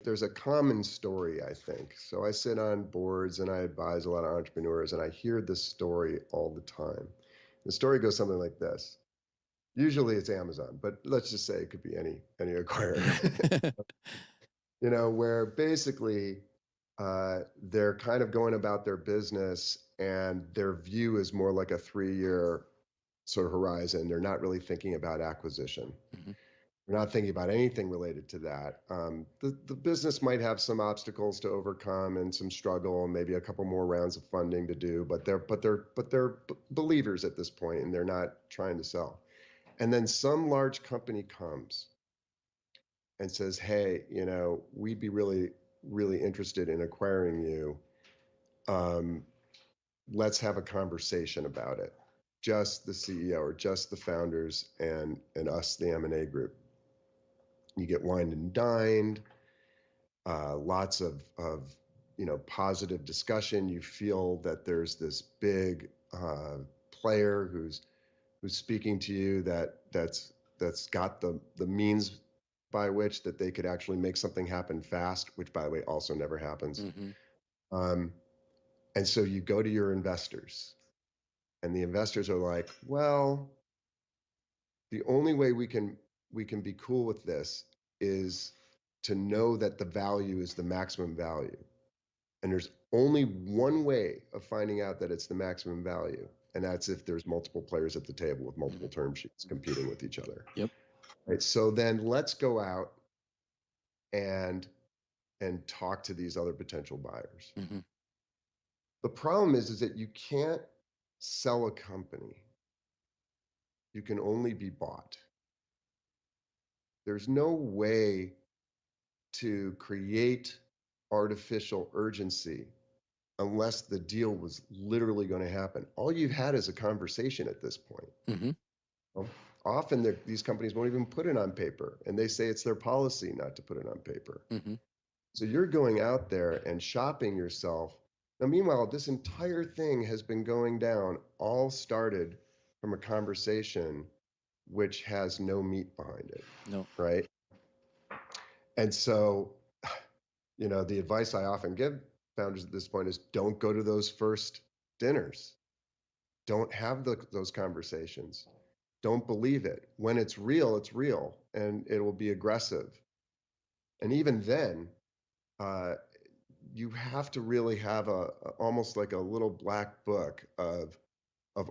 there's a common story, I think. So I sit on boards and I advise a lot of entrepreneurs, and I hear this story all the time. The story goes something like this. Usually it's Amazon, but let's just say it could be any acquirer. Where basically they're kind of going about their business and their view is more like a 3-year sort of horizon. They're not really thinking about acquisition. Mm-hmm. We're not thinking about anything related to that. The business might have some obstacles to overcome and some struggle, and maybe a couple more rounds of funding to do. But they're believers at this point, and they're not trying to sell. And then some large company comes and says, "Hey, we'd be really, really interested in acquiring you. Let's have a conversation about it. Just the CEO or just the founders and us, the M&A group." You get wined and dined, lots of positive discussion. You feel that there's this big player who's speaking to you that's got the means by which that they could actually make something happen fast, which by the way also never happens. Mm-hmm. And so you go to your investors, and the investors are like, well, the only way we can be cool with this is to know that the value is the maximum value. And there's only one way of finding out that it's the maximum value, and that's if there's multiple players at the table with multiple term sheets competing with each other. Yep. Right. So then let's go out and talk to these other potential buyers. Mm-hmm. The problem is that you can't sell a company. You can only be bought. There's no way to create artificial urgency unless the deal was literally going to happen. All you've had is a conversation at this point. Mm-hmm. Well, often these companies won't even put it on paper, and they say it's their policy not to put it on paper. Mm-hmm. So you're going out there and shopping yourself. Now, meanwhile, this entire thing has been going down, all started from a conversation which has no meat behind it. No. Right. And so, the advice I often give founders at this point is don't go to those first dinners. Don't have those conversations. Don't believe it. When it's real, and it will be aggressive. And even then, you have to really have almost like a little black book of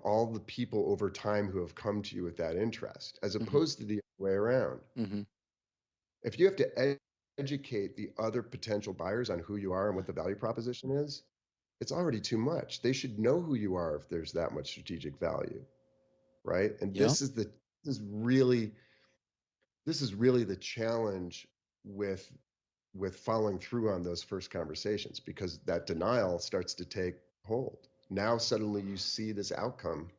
all the people over time who have come to you with that interest, as opposed to the other way around. Mm-hmm. If you have to educate the other potential buyers on who you are and what the value proposition is, it's already too much. They should know who you are if there's that much strategic value, right? And Yeah. this is really the challenge with following through on those first conversations, because that denial starts to take hold. Now suddenly you see this outcome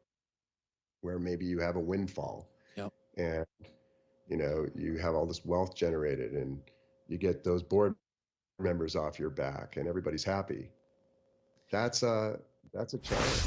where maybe you have a windfall. Yep. And you have all this wealth generated, and you get those board members off your back, and everybody's happy. That's a challenge.